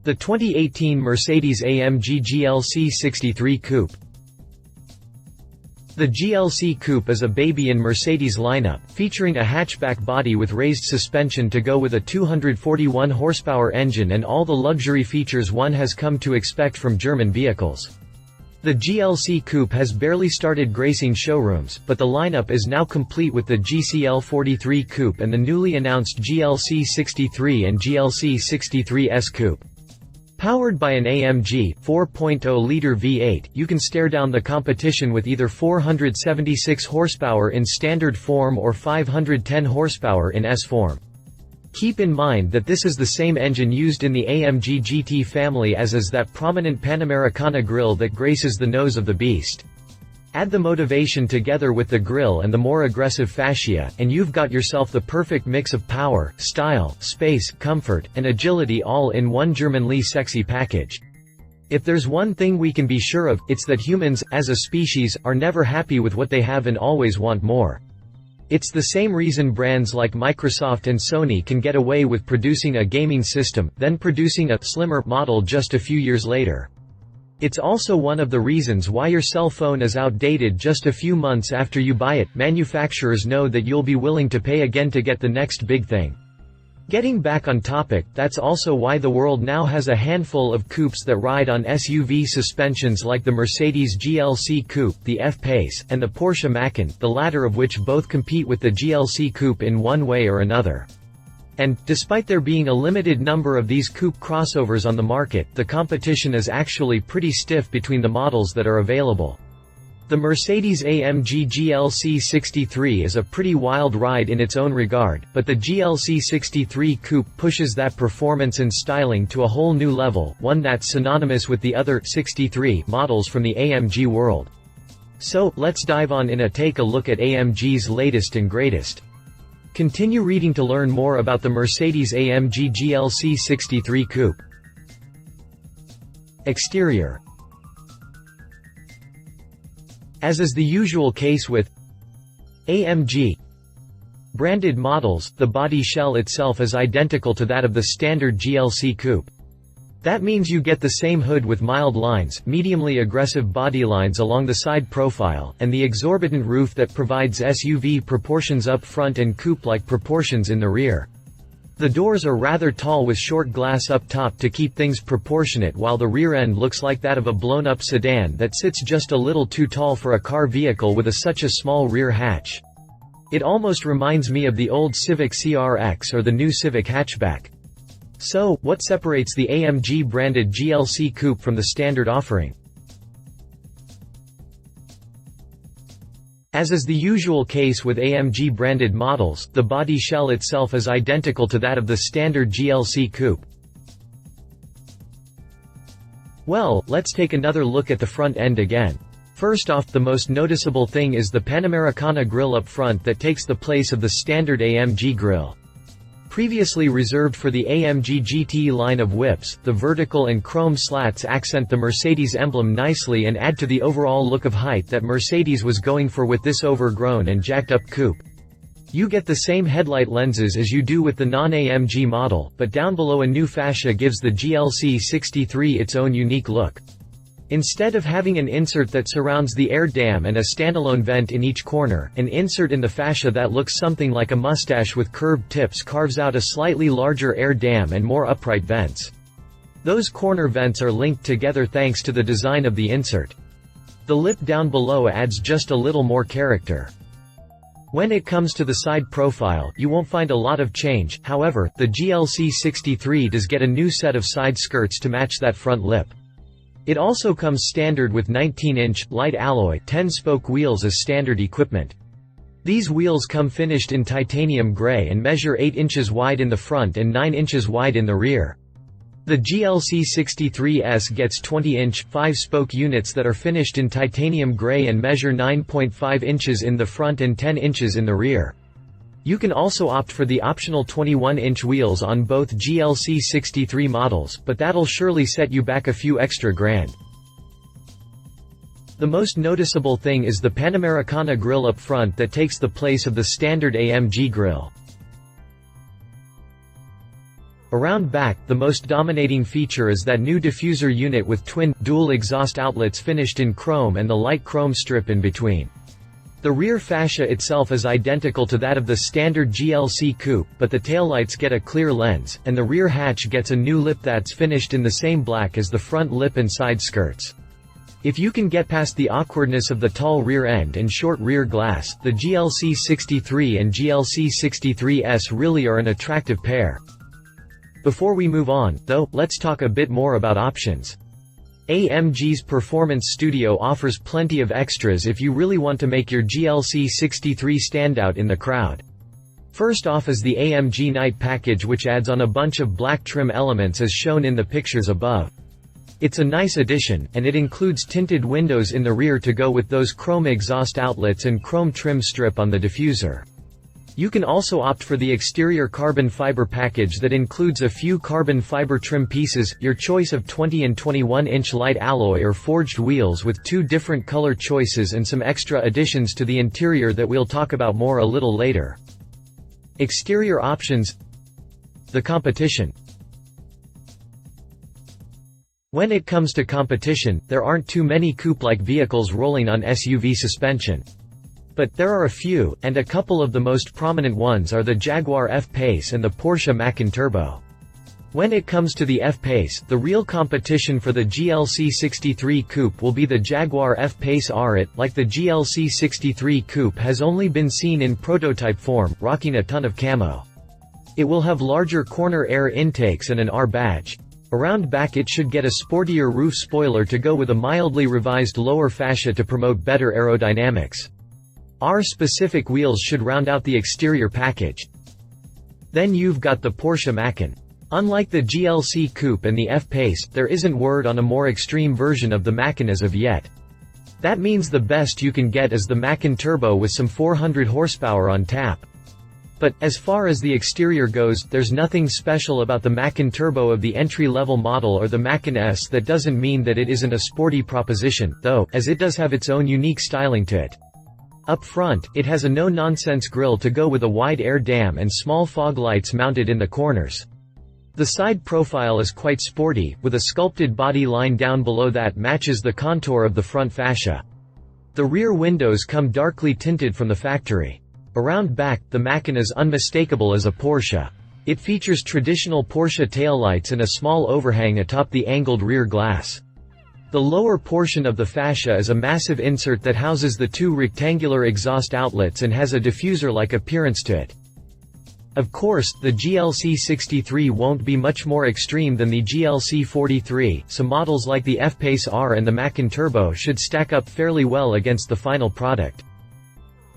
The 2018 Mercedes-AMG GLC63 Coupe. The GLC Coupe is a baby in Mercedes lineup, featuring a hatchback body with raised suspension to go with a 241 horsepower engine and all the luxury features one has come to expect from German vehicles. The GLC Coupe has barely started gracing showrooms, but the lineup is now complete with the GCL43 Coupe and the newly announced GLC63 and GLC63S Coupe. Powered by an AMG 4.0-liter V8, you can stare down the competition with either 476 horsepower in standard form or 510 horsepower in S form. Keep in mind that this is the same engine used in the AMG GT family as is that prominent Panamericana grille that graces the nose of the beast. Add the motivation together with the grille and the more aggressive fascia, and you've got yourself the perfect mix of power, style, space, comfort, and agility all in one Germanly sexy package. If there's one thing we can be sure of, it's that humans, as a species, are never happy with what they have and always want more. It's the same reason brands like Microsoft and Sony can get away with producing a gaming system, then producing a slimmer model just a few years later. It's also one of the reasons why your cell phone is outdated just a few months after you buy it. Manufacturers know that you'll be willing to pay again to get the next big thing. Getting back on topic, that's also why the world now has a handful of coupes that ride on SUV suspensions like the Mercedes GLC Coupe, the F-Pace, and the Porsche Macan, the latter of which both compete with the GLC Coupe in one way or another. And, despite there being a limited number of these coupe crossovers on the market, the competition is actually pretty stiff between the models that are available. The Mercedes-AMG GLC63 is a pretty wild ride in its own regard, but the GLC63 Coupe pushes that performance and styling to a whole new level, one that's synonymous with the other 63 models from the AMG world. So, let's dive on in and take a look at AMG's latest and greatest. Continue reading to learn more about the Mercedes-AMG GLC63 Coupe. Exterior. As is the usual case with AMG branded models, the body shell itself is identical to that of the standard GLC Coupe. That means you get the same hood with mild lines, mediumly aggressive bodylines along the side profile, and the exorbitant roof that provides SUV proportions up front and coupe-like proportions in the rear. The doors are rather tall with short glass up top to keep things proportionate, while the rear end looks like that of a blown-up sedan that sits just a little too tall for a car vehicle with such a small rear hatch. It almost reminds me of the old Civic CRX or the new Civic hatchback. So, what separates the AMG-branded GLC Coupe from the standard offering? As is the usual case with AMG-branded models, the body shell itself is identical to that of the standard GLC Coupe. Well, let's take another look at the front end again. First off, the most noticeable thing is the Panamericana grille up front that takes the place of the standard AMG grille. Previously reserved for the AMG GT line of whips, the vertical and chrome slats accent the Mercedes emblem nicely and add to the overall look of height that Mercedes was going for with this overgrown and jacked-up coupe. You get the same headlight lenses as you do with the non-AMG model, but down below a new fascia gives the GLC63 its own unique look. Instead of having an insert that surrounds the air dam and a standalone vent in each corner, an insert in the fascia that looks something like a mustache with curved tips carves out a slightly larger air dam and more upright vents. Those corner vents are linked together thanks to the design of the insert. The lip down below adds just a little more character. When it comes to the side profile, you won't find a lot of change. However, the GLC63 does get a new set of side skirts to match that front lip. It also comes standard with 19-inch, light alloy, 10-spoke wheels as standard equipment. These wheels come finished in titanium gray and measure 8 inches wide in the front and 9 inches wide in the rear. The GLC63S gets 20-inch, 5-spoke units that are finished in titanium gray and measure 9.5 inches in the front and 10 inches in the rear. You can also opt for the optional 21-inch wheels on both GLC63 models, but that'll surely set you back a few extra grand. The most noticeable thing is the Panamericana grille up front that takes the place of the standard AMG grille. Around back, the most dominating feature is that new diffuser unit with twin, dual exhaust outlets finished in chrome and the light chrome strip in between. The rear fascia itself is identical to that of the standard GLC Coupe, but the taillights get a clear lens, and the rear hatch gets a new lip that's finished in the same black as the front lip and side skirts. If you can get past the awkwardness of the tall rear end and short rear glass, the GLC63 and GLC63S really are an attractive pair. Before we move on, though, let's talk a bit more about options. AMG's Performance Studio offers plenty of extras if you really want to make your GLC63 stand out in the crowd. First off is the AMG Night Package, which adds on a bunch of black trim elements as shown in the pictures above. It's a nice addition, and it includes tinted windows in the rear to go with those chrome exhaust outlets and chrome trim strip on the diffuser. You can also opt for the exterior carbon fiber package that includes a few carbon fiber trim pieces, your choice of 20 and 21-inch light alloy or forged wheels with 2 different color choices and some extra additions to the interior that we'll talk about more a little later. Exterior options. The competition. When it comes to competition, there aren't too many coupe-like vehicles rolling on SUV suspension. But there are a few, and a couple of the most prominent ones are the Jaguar F-Pace and the Porsche Macan Turbo. When it comes to the F-Pace, the real competition for the GLC63 Coupe will be the Jaguar F-Pace R. It, like the GLC63 Coupe, has only been seen in prototype form, rocking a ton of camo. It will have larger corner air intakes and an R badge. Around back it should get a sportier roof spoiler to go with a mildly revised lower fascia to promote better aerodynamics. R-specific wheels should round out the exterior package. Then you've got the Porsche Macan. Unlike the GLC Coupe and the F-Pace, there isn't word on a more extreme version of the Macan as of yet. That means the best you can get is the Macan Turbo with some 400 horsepower on tap. But, as far as the exterior goes, there's nothing special about the Macan Turbo of the entry-level model or the Macan S. That doesn't mean that it isn't a sporty proposition, though, as it does have its own unique styling to it. Up front, it has a no-nonsense grille to go with a wide air dam and small fog lights mounted in the corners. The side profile is quite sporty, with a sculpted body line down below that matches the contour of the front fascia. The rear windows come darkly tinted from the factory. Around back, the Macan is unmistakable as a Porsche. It features traditional Porsche taillights and a small overhang atop the angled rear glass. The lower portion of the fascia is a massive insert that houses the 2 rectangular exhaust outlets and has a diffuser-like appearance to it. Of course, the GLC63 won't be much more extreme than the GLC43, so models like the F-Pace R and the Macan Turbo should stack up fairly well against the final product.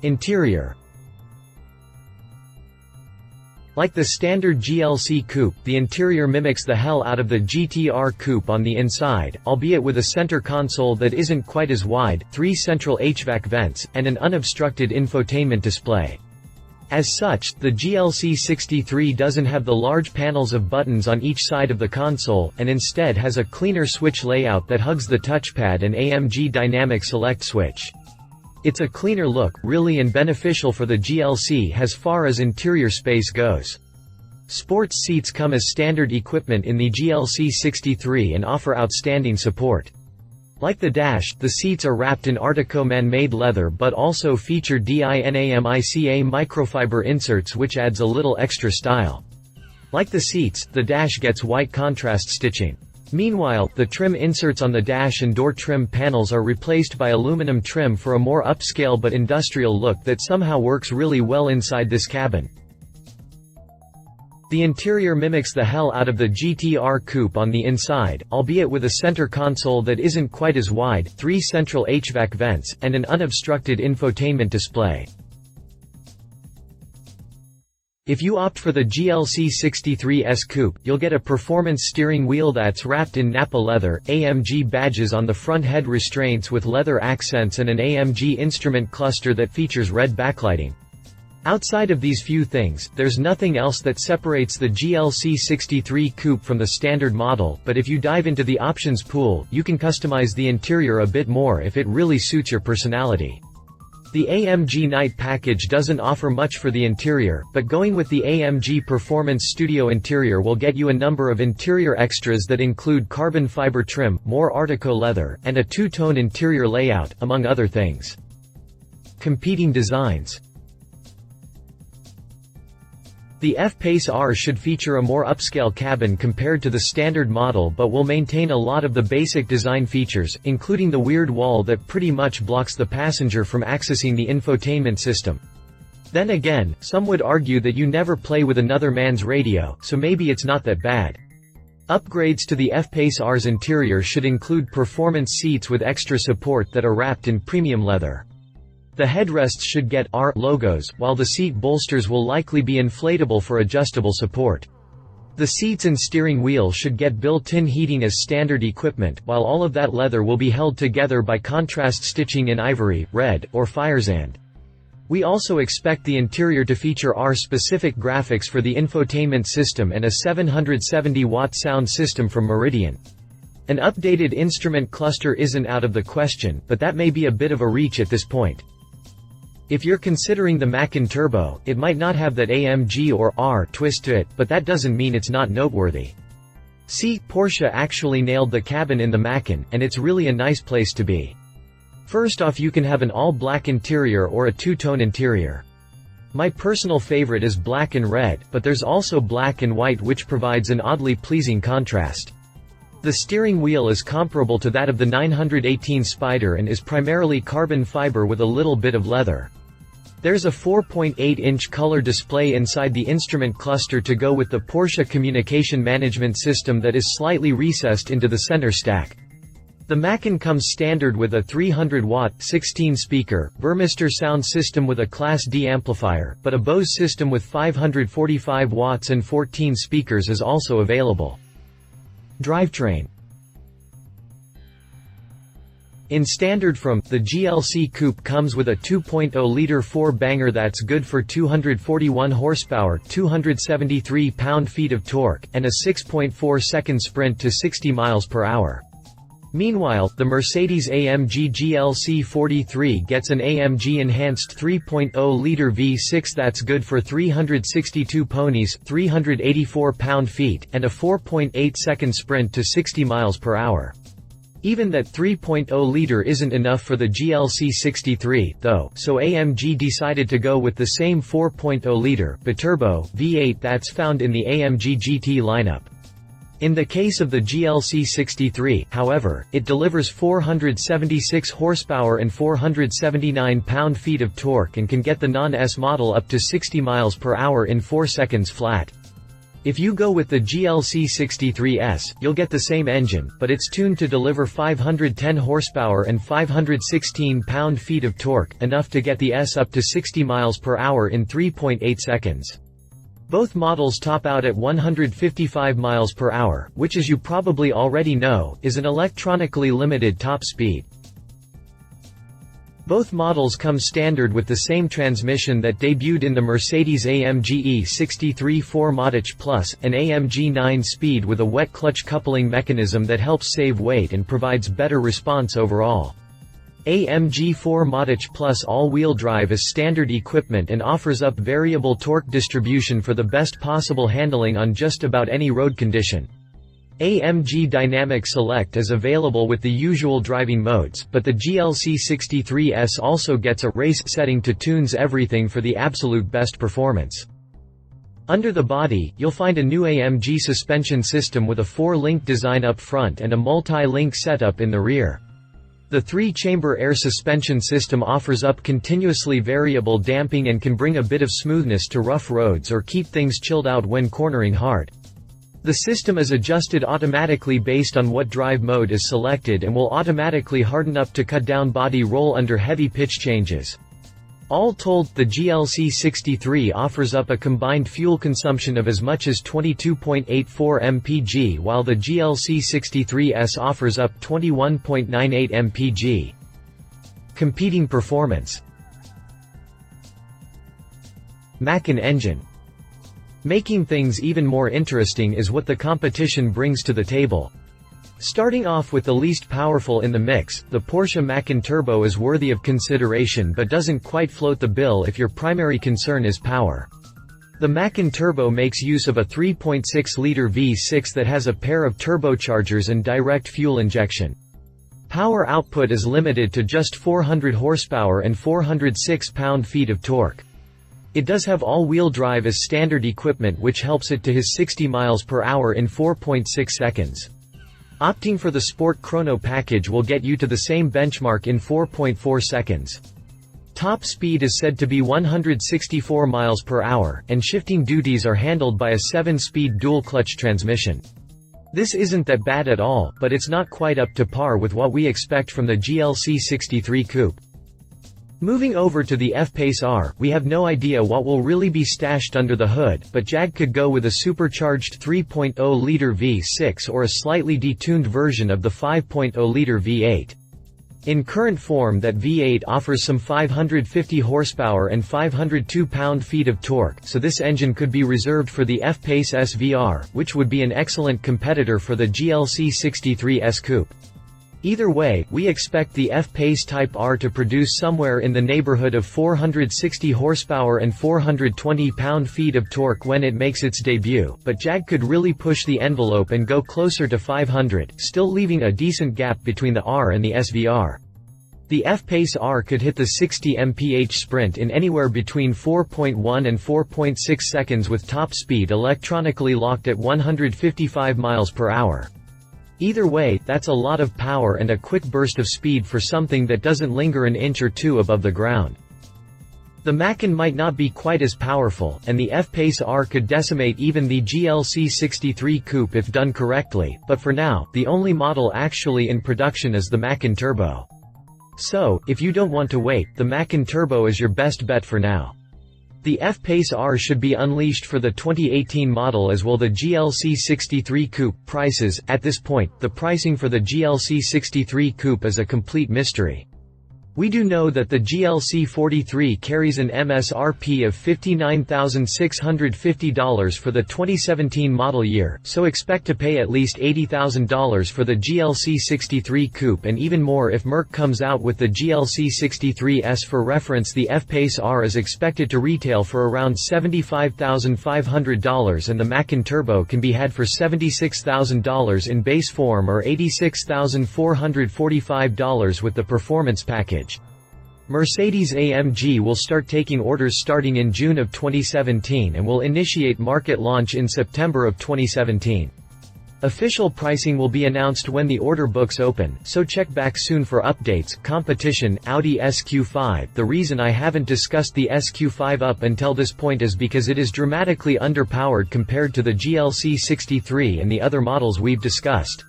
Interior. Like the standard GLC Coupe, the interior mimics the hell out of the GTR Coupe on the inside, albeit with a center console that isn't quite as wide, 3 central HVAC vents, and an unobstructed infotainment display. As such, the GLC63 doesn't have the large panels of buttons on each side of the console, and instead has a cleaner switch layout that hugs the touchpad and AMG Dynamic Select switch. It's a cleaner look, really, and beneficial for the GLC as far as interior space goes. Sports seats come as standard equipment in the GLC63 and offer outstanding support. Like the dash, the seats are wrapped in Artico man-made leather but also feature DYNAMICA microfiber inserts, which adds a little extra style. Like the seats, the dash gets white contrast stitching. Meanwhile, the trim inserts on the dash and door trim panels are replaced by aluminum trim for a more upscale but industrial look that somehow works really well inside this cabin. The interior mimics the hell out of the GTR Coupe on the inside, albeit with a center console that isn't quite as wide, 3 central HVAC vents, and an unobstructed infotainment display. If you opt for the GLC63S Coupe, you'll get a performance steering wheel that's wrapped in Nappa leather, AMG badges on the front head restraints with leather accents, and an AMG instrument cluster that features red backlighting. Outside of these few things, there's nothing else that separates the GLC63 Coupe from the standard model, but if you dive into the options pool, you can customize the interior a bit more if it really suits your personality. The AMG Night package doesn't offer much for the interior, but going with the AMG Performance Studio interior will get you a number of interior extras that include carbon fiber trim, more Artico leather, and a two-tone interior layout, among other things. Competing designs. The F-Pace R should feature a more upscale cabin compared to the standard model but will maintain a lot of the basic design features, including the weird wall that pretty much blocks the passenger from accessing the infotainment system. Then again, some would argue that you never play with another man's radio, so maybe it's not that bad. Upgrades to the F-Pace R's interior should include performance seats with extra support that are wrapped in premium leather. The headrests should get R logos, while the seat bolsters will likely be inflatable for adjustable support. The seats and steering wheel should get built-in heating as standard equipment, while all of that leather will be held together by contrast stitching in ivory, red, or firesand. We also expect the interior to feature R-specific graphics for the infotainment system and a 770-watt sound system from Meridian. An updated instrument cluster isn't out of the question, but that may be a bit of a reach at this point. If you're considering the Macan Turbo, it might not have that AMG or R twist to it, but that doesn't mean it's not noteworthy. See, Porsche actually nailed the cabin in the Macan, and it's really a nice place to be. First off, you can have an all-black interior or a two-tone interior. My personal favorite is black and red, but there's also black and white, which provides an oddly pleasing contrast. The steering wheel is comparable to that of the 918 Spider and is primarily carbon fiber with a little bit of leather. There's a 4.8-inch color display inside the instrument cluster to go with the Porsche communication management system that is slightly recessed into the center stack. The Macan comes standard with a 300-watt, 16-speaker, Burmester sound system with a Class D amplifier, but a Bose system with 545 watts and 14 speakers is also available. Drivetrain. In standard from, the GLC Coupe comes with a 2.0-liter 4-banger that's good for 241 horsepower, 273 pound-feet of torque, and a 6.4-second sprint to 60 miles per hour. Meanwhile, the Mercedes-AMG GLC43 gets an AMG-enhanced 3.0-liter V6 that's good for 362 ponies, 384 pound-feet, and a 4.8-second sprint to 60 miles per hour. Even that 3.0-liter isn't enough for the GLC63, though, so AMG decided to go with the same 4.0-liter, biturbo, V8 that's found in the AMG GT lineup. In the case of the GLC63, however, it delivers 476 horsepower and 479 pound-feet of torque and can get the non-S model up to 60 miles per hour in 4 seconds flat. If you go with the GLC63S, you'll get the same engine, but it's tuned to deliver 510 horsepower and 516 pound-feet of torque, enough to get the S up to 60 miles per hour in 3.8 seconds. Both models top out at 155 miles per hour, which, as you probably already know, is an electronically limited top speed. Both models come standard with the same transmission that debuted in the Mercedes-AMG E63 4MATIC Plus, an AMG 9-speed with a wet clutch coupling mechanism that helps save weight and provides better response overall. AMG 4MATIC Plus all-wheel drive is standard equipment and offers up variable torque distribution for the best possible handling on just about any road condition. AMG Dynamic Select is available with the usual driving modes, but the GLC63S also gets a race setting to tunes everything for the absolute best performance. Under the body, you'll find a new AMG suspension system with a 4-link design up front and a multi-link setup in the rear. The 3-chamber air suspension system offers up continuously variable damping and can bring a bit of smoothness to rough roads or keep things chilled out when cornering hard. The system is adjusted automatically based on what drive mode is selected and will automatically harden up to cut down body roll under heavy pitch changes. All told, the GLC63 offers up a combined fuel consumption of as much as 22.84 mpg while the GLC63S offers up 21.98 mpg. Competing performance. Macan engine. Making things even more interesting is what the competition brings to the table. Starting off with the least powerful in the mix, the Porsche Macan Turbo is worthy of consideration but doesn't quite float the bill if your primary concern is power. The Macan Turbo makes use of a 3.6-liter V6 that has a pair of turbochargers and direct fuel injection. Power output is limited to just 400 horsepower and 406 pound-feet of torque. It does have all-wheel drive as standard equipment, which helps it to his 60 miles per hour in 4.6 seconds. Opting for the Sport Chrono package will get you to the same benchmark in 4.4 seconds. Top speed is said to be 164 miles per hour, and shifting duties are handled by a 7-speed dual-clutch transmission. This isn't that bad at all, but it's not quite up to par with what we expect from the GLC63 Coupe. Moving over to the F-Pace R, we have no idea what will really be stashed under the hood, but Jag could go with a supercharged 3.0-liter V6 or a slightly detuned version of the 5.0-liter V8. In current form, that V8 offers some 550 horsepower and 502 pound-feet of torque, so this engine could be reserved for the F-Pace SVR, which would be an excellent competitor for the GLC63 Coupe. Either way, we expect the F-Pace Type R to produce somewhere in the neighborhood of 460 horsepower and 420 pound-feet of torque when it makes its debut, but Jag could really push the envelope and go closer to 500, still leaving a decent gap between the R and the SVR. The F-Pace R could hit the 60 mph sprint in anywhere between 4.1 and 4.6 seconds with top speed electronically locked at 155 miles per hour. Either way, that's a lot of power and a quick burst of speed for something that doesn't linger an inch or two above the ground. The Macan might not be quite as powerful, and the F-Pace R could decimate even the GLC63 Coupe if done correctly, but for now, the only model actually in production is the Macan Turbo. So, if you don't want to wait, the Macan Turbo is your best bet for now. The F-Pace R should be unleashed for the 2018 model as will the GLC63 Coupe. Prices: at this point, the pricing for the GLC63 Coupe is a complete mystery. We do know that the GLC43 carries an MSRP of $59,650 for the 2017 model year, so expect to pay at least $80,000 for the GLC63 Coupe and even more if Merc comes out with the GLC63S. For reference, the F-Pace R is expected to retail for around $75,500 and the Macan Turbo can be had for $76,000 in base form or $86,445 with the performance package. Mercedes-AMG will start taking orders starting in June of 2017 and will initiate market launch in September of 2017. Official pricing will be announced when the order books open, so check back soon for updates. Competition: Audi SQ5. The reason I haven't discussed the SQ5 up until this point is because it is dramatically underpowered compared to the GLC63 and the other models we've discussed.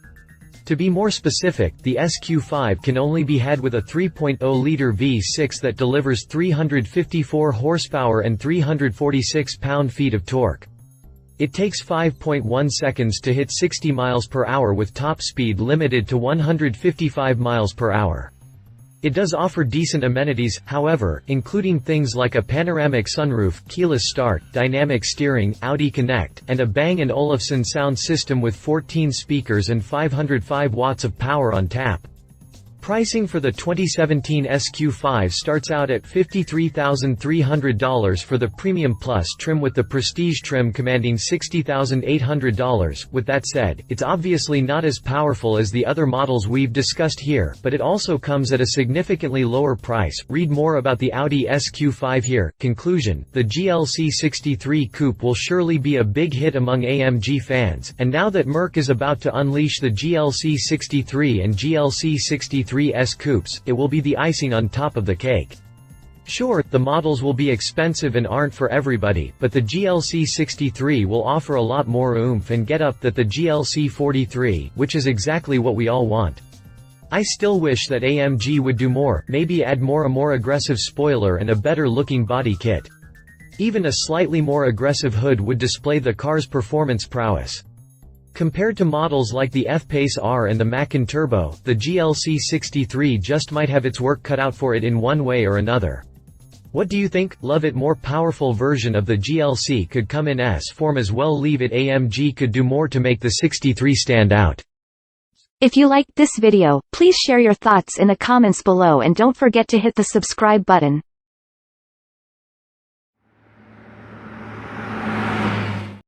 To be more specific, the SQ5 can only be had with a 3.0-liter V6 that delivers 354 horsepower and 346 pound-feet of torque. It takes 5.1 seconds to hit 60 miles per hour with top speed limited to 155 miles per hour. It does offer decent amenities, however, including things like a panoramic sunroof, keyless start, dynamic steering, Audi Connect, and a Bang & Olufsen sound system with 14 speakers and 505 watts of power on tap. Pricing for the 2017 SQ5 starts out at $53,300 for the Premium Plus trim with the Prestige trim commanding $60,800. With that said, it's obviously not as powerful as the other models we've discussed here, but it also comes at a significantly lower price. Read more about the Audi SQ5 here. Conclusion: the GLC63 Coupe will surely be a big hit among AMG fans, and now that Merc is about to unleash the GLC63 and GLC63 Coupes, it will be the icing on top of the cake. Sure, the models will be expensive and aren't for everybody, but the GLC63 will offer a lot more oomph and get up than the GLC43, which is exactly what we all want. I still wish that AMG would do more, maybe add a more aggressive spoiler and a better looking body kit. Even a slightly more aggressive hood would display the car's performance prowess. Compared to models like the F-Pace R and the Macan Turbo, the GLC63 just might have its work cut out for it in one way or another. What do you think? Love it. More powerful version of the GLC could come in S form as well. Leave it. AMG could do more to make the 63 stand out. If you liked this video, please share your thoughts in the comments below and don't forget to hit the subscribe button.